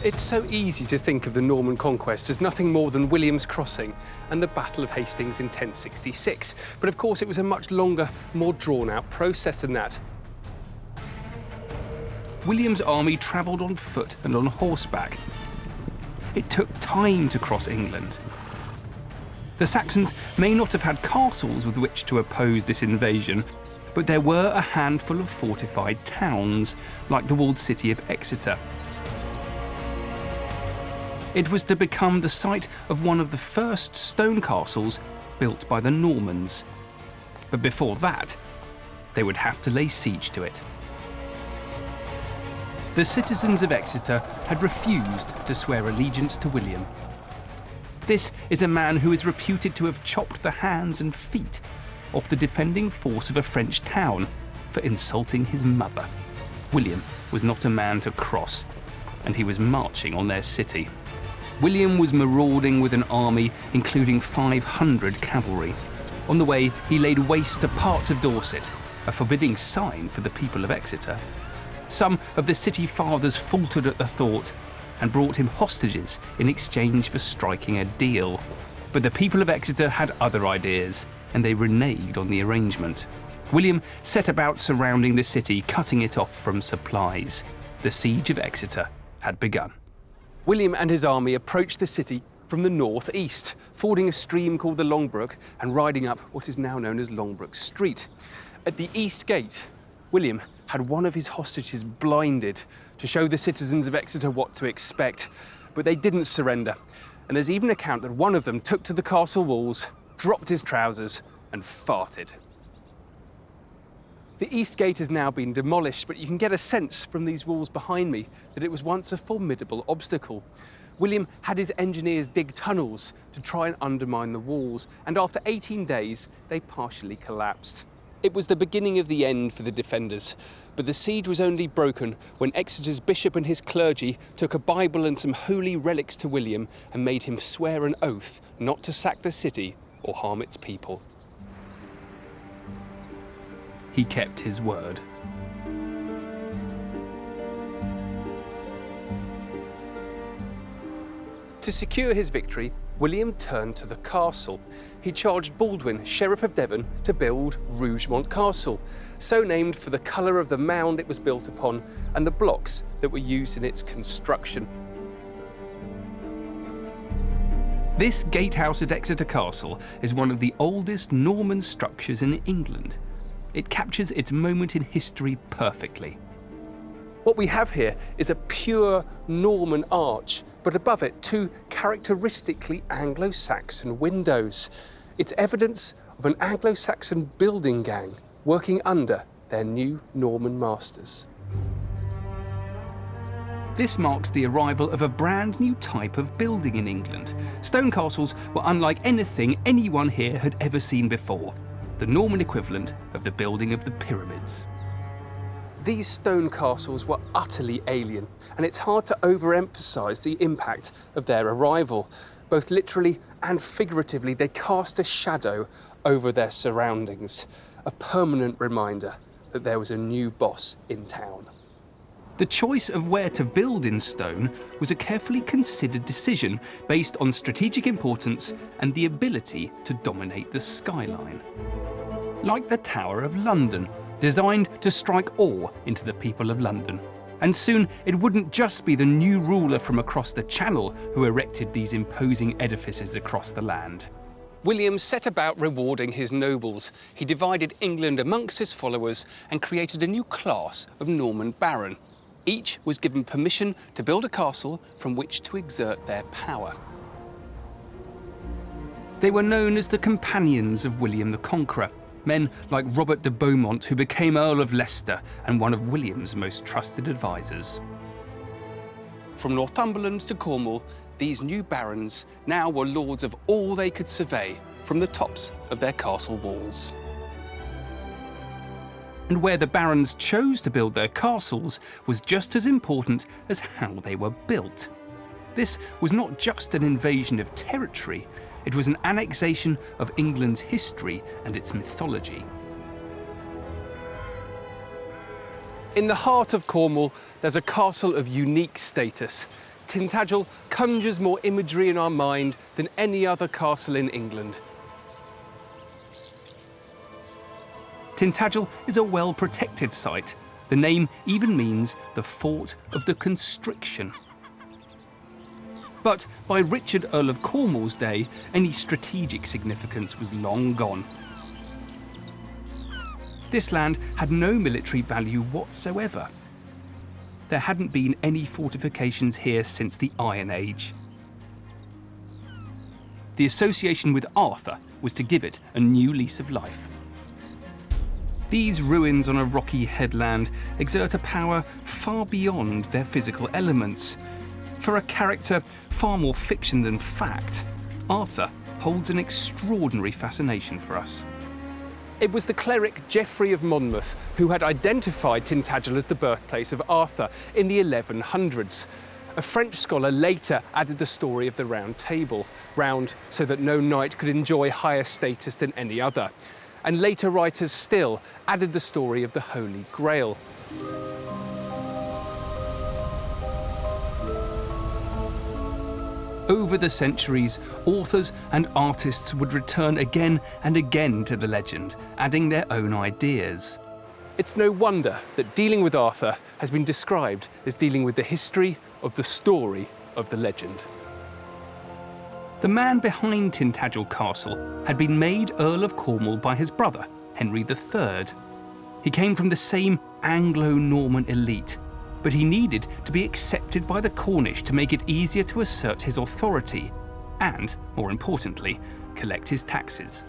It's so easy to think of the Norman conquest as nothing more than William's crossing and the Battle of Hastings in 1066. But of course, it was a much longer, more drawn-out process than that. William's army travelled on foot and on horseback. It took time to cross England. The Saxons may not have had castles with which to oppose this invasion, but there were a handful of fortified towns, like the walled city of Exeter. It was to become the site of one of the first stone castles built by the Normans. But before that, they would have to lay siege to it. The citizens of Exeter had refused to swear allegiance to William. This is a man who is reputed to have chopped the hands and feet off the defending force of a French town for insulting his mother. William was not a man to cross, and he was marching on their city. William was marauding with an army including 500 cavalry. On the way, he laid waste to parts of Dorset, a forbidding sign for the people of Exeter. Some of the city fathers faltered at the thought and brought him hostages in exchange for striking a deal. But the people of Exeter had other ideas, and they reneged on the arrangement. William set about surrounding the city, cutting it off from supplies. The siege of Exeter had begun. William and his army approached the city from the northeast, fording a stream called the Longbrook and riding up what is now known as Longbrook Street. At the east gate, William had one of his hostages blinded to show the citizens of Exeter what to expect, but they didn't surrender. And there's even an account that one of them took to the castle walls, dropped his trousers, and farted. The east gate has now been demolished, but you can get a sense from these walls behind me that it was once a formidable obstacle. William had his engineers dig tunnels to try and undermine the walls, and after 18 days, they partially collapsed. It was the beginning of the end for the defenders, but the siege was only broken when Exeter's bishop and his clergy took a Bible and some holy relics to William and made him swear an oath not to sack the city or harm its people. He kept his word. To secure his victory, William turned to the castle. He charged Baldwin, Sheriff of Devon, to build Rougemont Castle, so named for the colour of the mound it was built upon and the blocks that were used in its construction. This gatehouse at Exeter Castle is one of the oldest Norman structures in England. It captures its moment in history perfectly. What we have here is a pure Norman arch, but above it, two characteristically Anglo-Saxon windows. It's evidence of an Anglo-Saxon building gang working under their new Norman masters. This marks the arrival of a brand new type of building in England. Stone castles were unlike anything anyone here had ever seen before. The Norman equivalent of the building of the pyramids. These stone castles were utterly alien, and it's hard to overemphasize the impact of their arrival. Both literally and figuratively, they cast a shadow over their surroundings, a permanent reminder that there was a new boss in town. The choice of where to build in stone was a carefully considered decision based on strategic importance and the ability to dominate the skyline. Like the Tower of London, designed to strike awe into the people of London. And soon it wouldn't just be the new ruler from across the Channel who erected these imposing edifices across the land. William set about rewarding his nobles. He divided England amongst his followers and created a new class of Norman baron. Each was given permission to build a castle from which to exert their power. They were known as the companions of William the Conqueror, men like Robert de Beaumont, who became Earl of Leicester and one of William's most trusted advisors. From Northumberland to Cornwall, these new barons now were lords of all they could survey from the tops of their castle walls. And where the barons chose to build their castles was just as important as how they were built. This was not just an invasion of territory, it was an annexation of England's history and its mythology. In the heart of Cornwall, there's a castle of unique status, Tintagel conjures more imagery in our mind than any other castle in England. Tintagel is a well-protected site. The name even means the fort of the constriction. But by Richard, Earl of Cornwall's day, any strategic significance was long gone. This land had no military value whatsoever. There hadn't been any fortifications here since the Iron Age. The association with Arthur was to give it a new lease of life. These ruins on a rocky headland exert a power far beyond their physical elements. For a character far more fiction than fact, Arthur holds an extraordinary fascination for us. It was the cleric Geoffrey of Monmouth who had identified Tintagel as the birthplace of Arthur in the 1100s. A French scholar later added the story of the Round Table, round so that no knight could enjoy higher status than any other. And later writers still added the story of the Holy Grail. Over the centuries, authors and artists would return again and again to the legend, adding their own ideas. It's no wonder that dealing with Arthur has been described as dealing with the history of the story of the legend. The man behind Tintagel Castle had been made Earl of Cornwall by his brother, Henry III. He came from the same Anglo-Norman elite, but he needed to be accepted by the Cornish to make it easier to assert his authority and, more importantly, collect his taxes.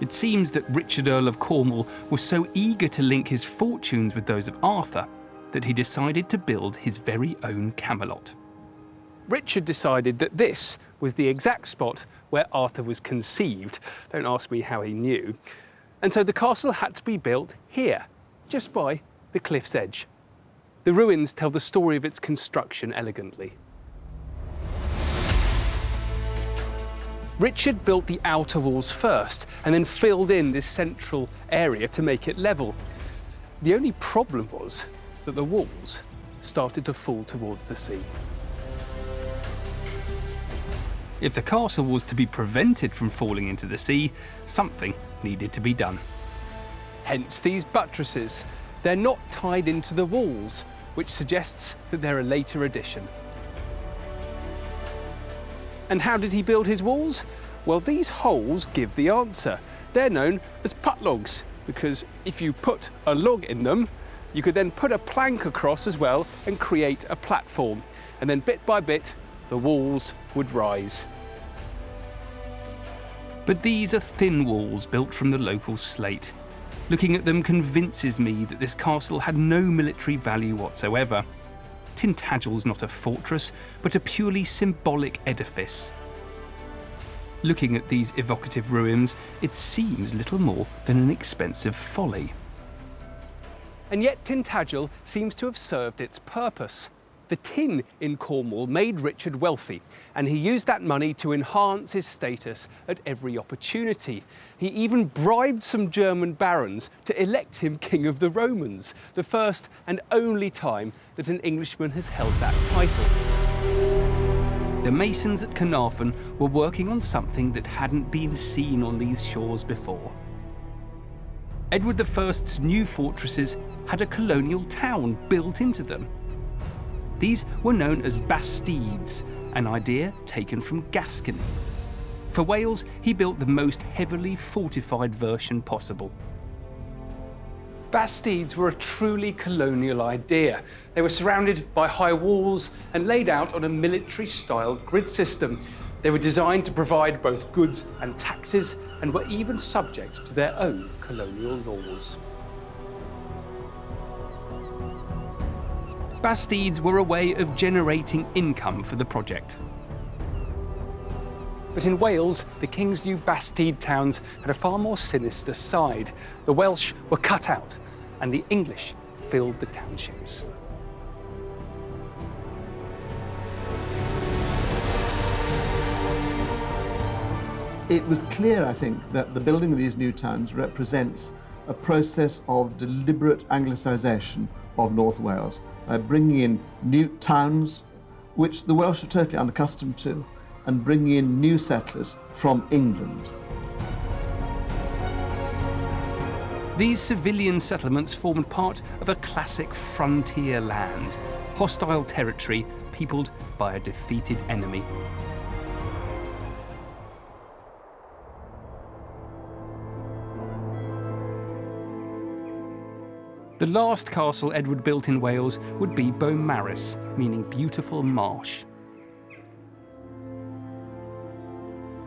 It seems that Richard, Earl of Cornwall, was so eager to link his fortunes with those of Arthur that he decided to build his very own Camelot. Richard decided that this was the exact spot where Arthur was conceived. Don't ask me how he knew. And so the castle had to be built here, just by the cliff's edge. The ruins tell the story of its construction elegantly. Richard built the outer walls first and then filled in this central area to make it level. The only problem was that the walls started to fall towards the sea. If the castle was to be prevented from falling into the sea, something needed to be done. Hence these buttresses. They're not tied into the walls, which suggests that they're a later addition. And how did he build his walls? Well, these holes give the answer. They're known as puttlogs, because if you put a log in them, you could then put a plank across as well and create a platform. And then bit by bit, the walls would rise. But these are thin walls built from the local slate. Looking at them convinces me that this castle had no military value whatsoever. Tintagel's not a fortress, but a purely symbolic edifice. Looking at these evocative ruins, it seems little more than an expensive folly. And yet Tintagel seems to have served its purpose. The tin in Cornwall made Richard wealthy, and he used that money to enhance his status at every opportunity. He even bribed some German barons to elect him King of the Romans, the first and only time that an Englishman has held that title. The masons at Carnarvon were working on something that hadn't been seen on these shores before. Edward I's new fortresses had a colonial town built into them. These were known as bastides, an idea taken from Gascony. For Wales, he built the most heavily fortified version possible. Bastides were a truly colonial idea. They were surrounded by high walls and laid out on a military-style grid system. They were designed to provide both goods and taxes, and were even subject to their own colonial laws. Bastides were a way of generating income for the project. But in Wales, the king's new bastide towns had a far more sinister side. The Welsh were cut out, and the English filled the townships. It was clear, I think, that the building of these new towns represents a process of deliberate Anglicisation of North Wales, bringing in new towns, which the Welsh are totally unaccustomed to, and bringing in new settlers from England. These civilian settlements formed part of a classic frontier land, hostile territory peopled by a defeated enemy. The last castle Edward built in Wales would be Beaumaris, meaning beautiful marsh.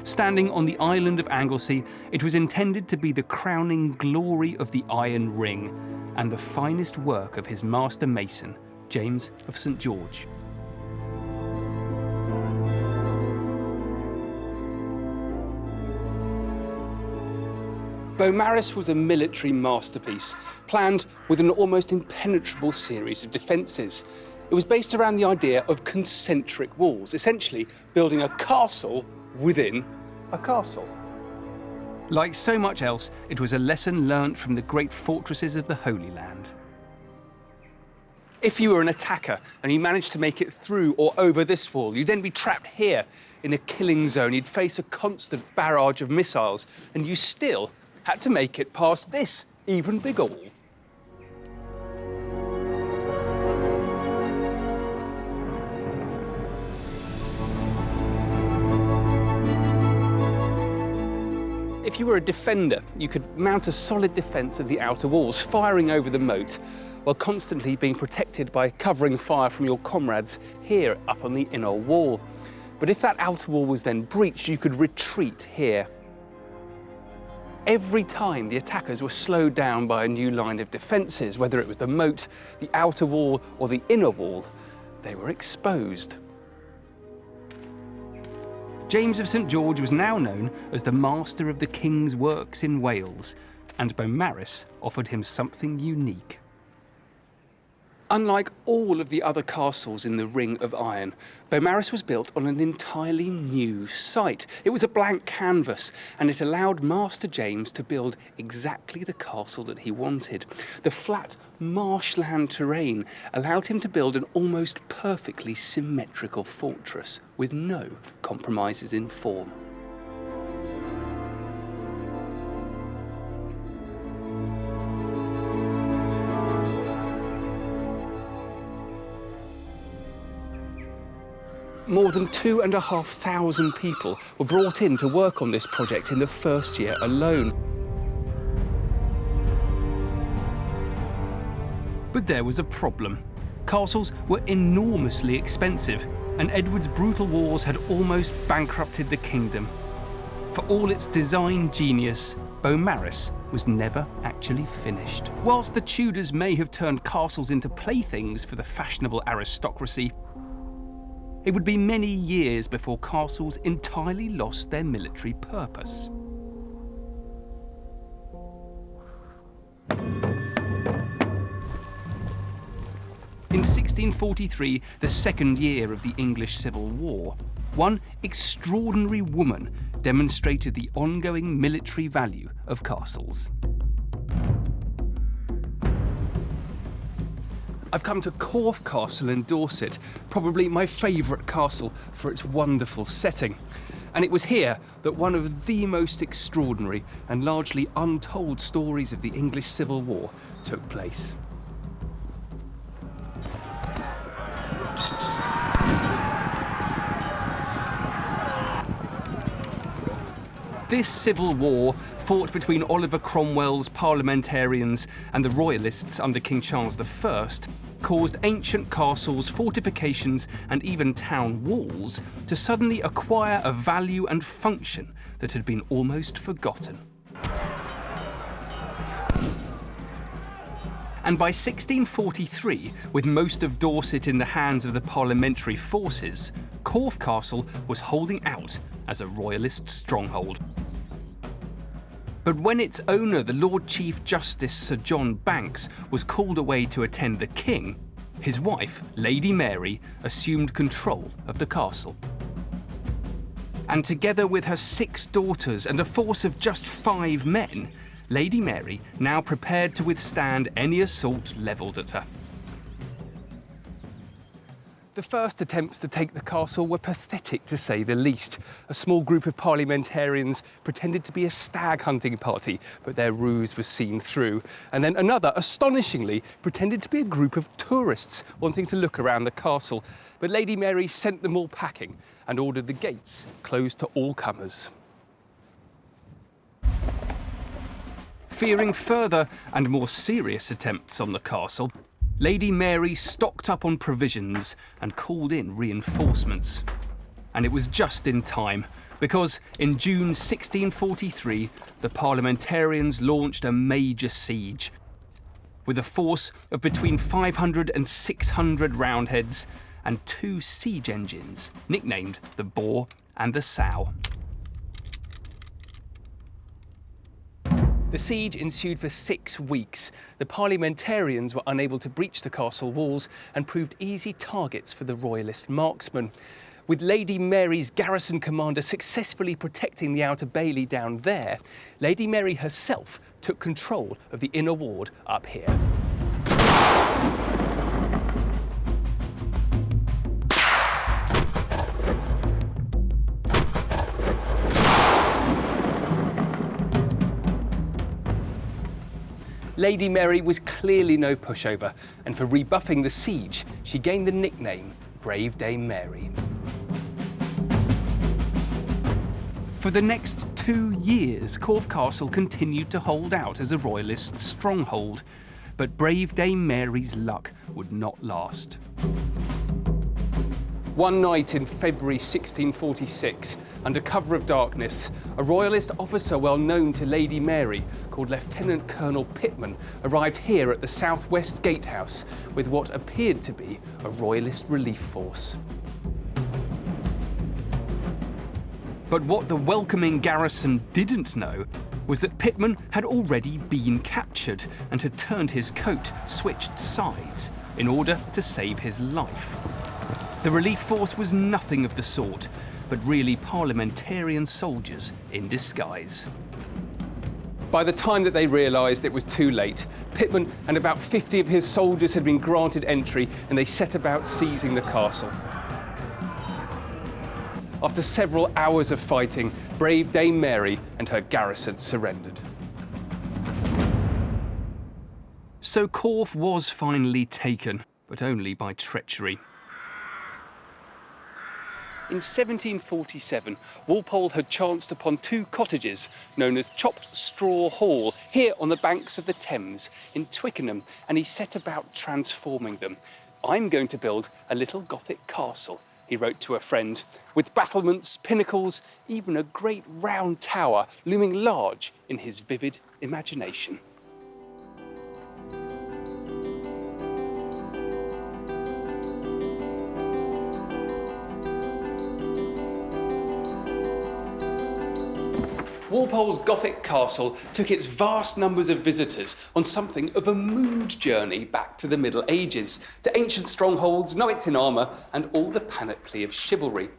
Standing on the island of Anglesey, it was intended to be the crowning glory of the Iron Ring and the finest work of his master mason, James of St George. Beaumaris was a military masterpiece, planned with an almost impenetrable series of defences. It was based around the idea of concentric walls, essentially building a castle within a castle. Like so much else, it was a lesson learnt from the great fortresses of the Holy Land. If you were an attacker and you managed to make it through or over this wall, you'd then be trapped here in a killing zone. You'd face a constant barrage of missiles, and you still had to make it past this even bigger wall. If you were a defender, you could mount a solid defence of the outer walls, firing over the moat, while constantly being protected by covering fire from your comrades here up on the inner wall. But if that outer wall was then breached, you could retreat here. Every time the attackers were slowed down by a new line of defences, whether it was the moat, the outer wall, or the inner wall, they were exposed. James of St George was now known as the master of the king's works in Wales, and Beaumaris offered him something unique. Unlike all of the other castles in the Ring of Iron, Beaumaris was built on an entirely new site. It was a blank canvas, and it allowed Master James to build exactly the castle that he wanted. The flat marshland terrain allowed him to build an almost perfectly symmetrical fortress with no compromises in form. More than 2,500 people were brought in to work on this project in the first year alone. But there was a problem. Castles were enormously expensive, and Edward's brutal wars had almost bankrupted the kingdom. For all its design genius, Beaumaris was never actually finished. Whilst the Tudors may have turned castles into playthings for the fashionable aristocracy, it would be many years before castles entirely lost their military purpose. In 1643, the second year of the English Civil War, one extraordinary woman demonstrated the ongoing military value of castles. I've come to Corfe Castle in Dorset, probably my favourite castle for its wonderful setting. And it was here that one of the most extraordinary and largely untold stories of the English Civil War took place. This civil war, fought between Oliver Cromwell's parliamentarians and the royalists under King Charles I, caused ancient castles, fortifications, and even town walls to suddenly acquire a value and function that had been almost forgotten. And by 1643, with most of Dorset in the hands of the parliamentary forces, Corfe Castle was holding out as a royalist stronghold. But when its owner, the Lord Chief Justice Sir John Banks, was called away to attend the king, his wife, Lady Mary, assumed control of the castle. And together with her 6 daughters and a force of just 5 men, Lady Mary now prepared to withstand any assault levelled at her. The first attempts to take the castle were pathetic, to say the least. A small group of parliamentarians pretended to be a stag hunting party, but their ruse was seen through. And then another, astonishingly, pretended to be a group of tourists wanting to look around the castle. But Lady Mary sent them all packing and ordered the gates closed to all comers. Fearing further and more serious attempts on the castle, Lady Mary stocked up on provisions and called in reinforcements. And it was just in time, because in June 1643, the parliamentarians launched a major siege, with a force of between 500 and 600 Roundheads and 2 siege engines, nicknamed the Boar and the Sow. The siege ensued for 6 weeks. The parliamentarians were unable to breach the castle walls and proved easy targets for the royalist marksmen. With Lady Mary's garrison commander successfully protecting the outer bailey down there, Lady Mary herself took control of the inner ward up here. Lady Mary was clearly no pushover, and for rebuffing the siege, she gained the nickname Brave Dame Mary. For the next 2 years, Corfe Castle continued to hold out as a royalist stronghold, but Brave Dame Mary's luck would not last. One night in February 1646, under cover of darkness, a royalist officer well known to Lady Mary, called Lieutenant Colonel Pitman, arrived here at the southwest gatehouse with what appeared to be a royalist relief force. But what the welcoming garrison didn't know was that Pitman had already been captured and had turned his coat, switched sides, in order to save his life. The relief force was nothing of the sort, but really parliamentarian soldiers in disguise. By the time that they realised it was too late, Pitman and about 50 of his soldiers had been granted entry and they set about seizing the castle. After several hours of fighting, Brave Dame Mary and her garrison surrendered. So Corfe was finally taken, but only by treachery. In 1747, Walpole had chanced upon 2 cottages known as Chopped Straw Hall, here on the banks of the Thames in Twickenham, and he set about transforming them. "I'm going to build a little Gothic castle," he wrote to a friend, "with battlements, pinnacles, even a great round tower looming large in his vivid imagination." Walpole's Gothic castle took its vast numbers of visitors on something of a mood journey back to the Middle Ages, to ancient strongholds, knights in armour, and all the panoply of chivalry.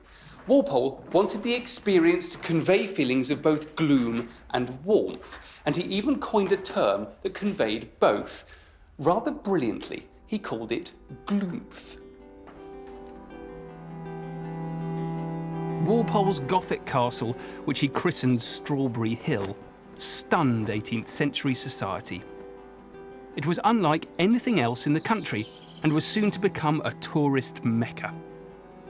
Walpole wanted the experience to convey feelings of both gloom and warmth, and he even coined a term that conveyed both. Rather brilliantly, he called it gloomth. Walpole's Gothic castle, which he christened Strawberry Hill, stunned 18th century society. It was unlike anything else in the country and was soon to become a tourist mecca.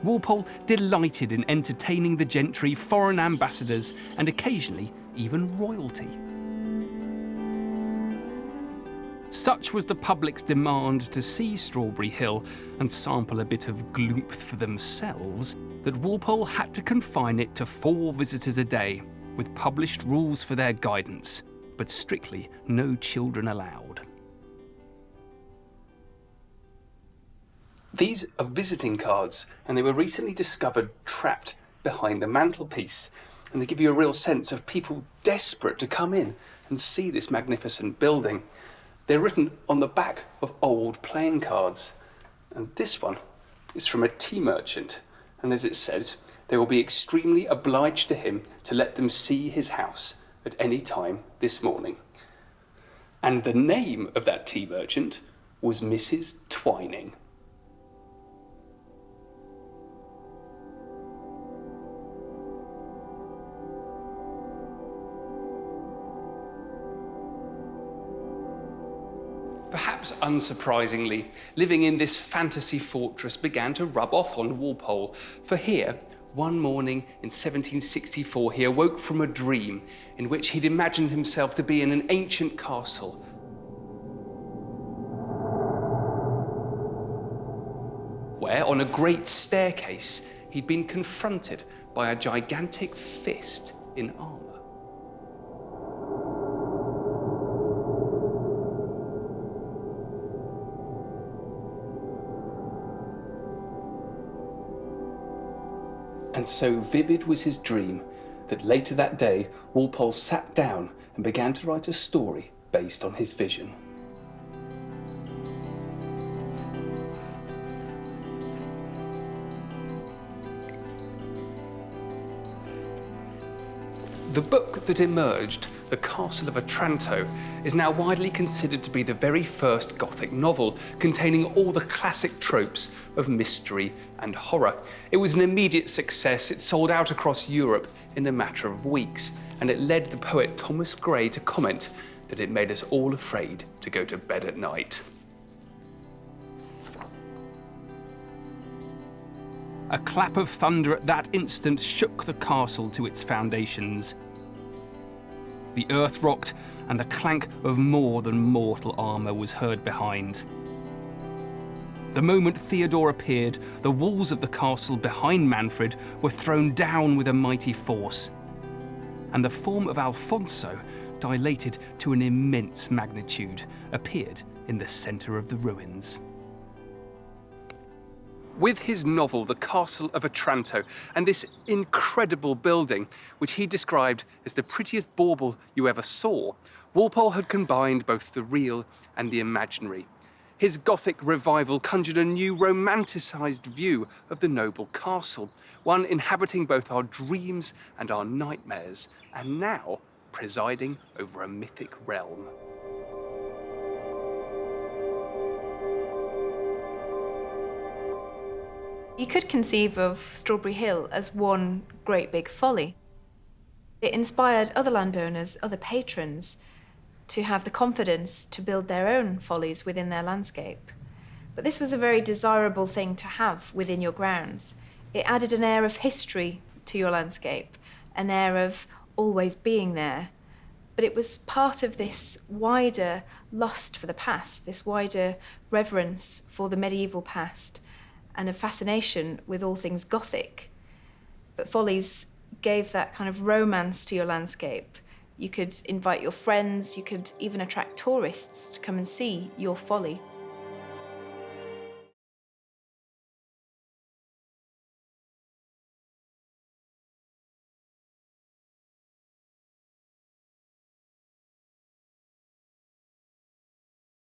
Walpole delighted in entertaining the gentry, foreign ambassadors, and occasionally even royalty. Such was the public's demand to see Strawberry Hill and sample a bit of gloomth for themselves that Walpole had to confine it to 4 visitors a day, with published rules for their guidance, but strictly no children allowed. These are visiting cards, and they were recently discovered trapped behind the mantelpiece. And they give you a real sense of people desperate to come in and see this magnificent building. They're written on the back of old playing cards. And this one is from a tea merchant. And as it says, they will be extremely obliged to him to let them see his house at any time this morning. And the name of that tea merchant was Mrs. Twining. perhaps unsurprisingly, living in this fantasy fortress began to rub off on Walpole, for here, one morning in 1764, he awoke from a dream in which he'd imagined himself to be in an ancient castle. Where, on a great staircase, he'd been confronted by a gigantic fist in armour. And so vivid was his dream that later that day, Walpole sat down and began to write a story based on his vision. The book that emerged, The Castle of Otranto, is now widely considered to be the very first Gothic novel, containing all the classic tropes of mystery and horror. It was an immediate success. It sold out across Europe in a matter of weeks, and it led the poet Thomas Gray to comment that it made us all afraid to go to bed at night. A clap of thunder at that instant shook the castle to its foundations. The earth rocked, and the clank of more than mortal armour was heard behind. The moment Theodore appeared, the walls of the castle behind Manfred were thrown down with a mighty force, and the form of Alfonso, dilated to an immense magnitude, appeared in the centre of the ruins. With his novel, The Castle of Otranto, and this incredible building, which he described as the prettiest bauble you ever saw, Walpole had combined both the real and the imaginary. His Gothic revival conjured a new romanticised view of the noble castle, one inhabiting both our dreams and our nightmares, and now presiding over a mythic realm. You could conceive of Strawberry Hill as one great big folly. It inspired other landowners, other patrons, to have the confidence to build their own follies within their landscape. But this was a very desirable thing to have within your grounds. It added an air of history to your landscape, an air of always being there. But it was part of this wider lust for the past, this wider reverence for the medieval past, and a fascination with all things Gothic. But follies gave that kind of romance to your landscape. You could invite your friends, you could even attract tourists to come and see your folly.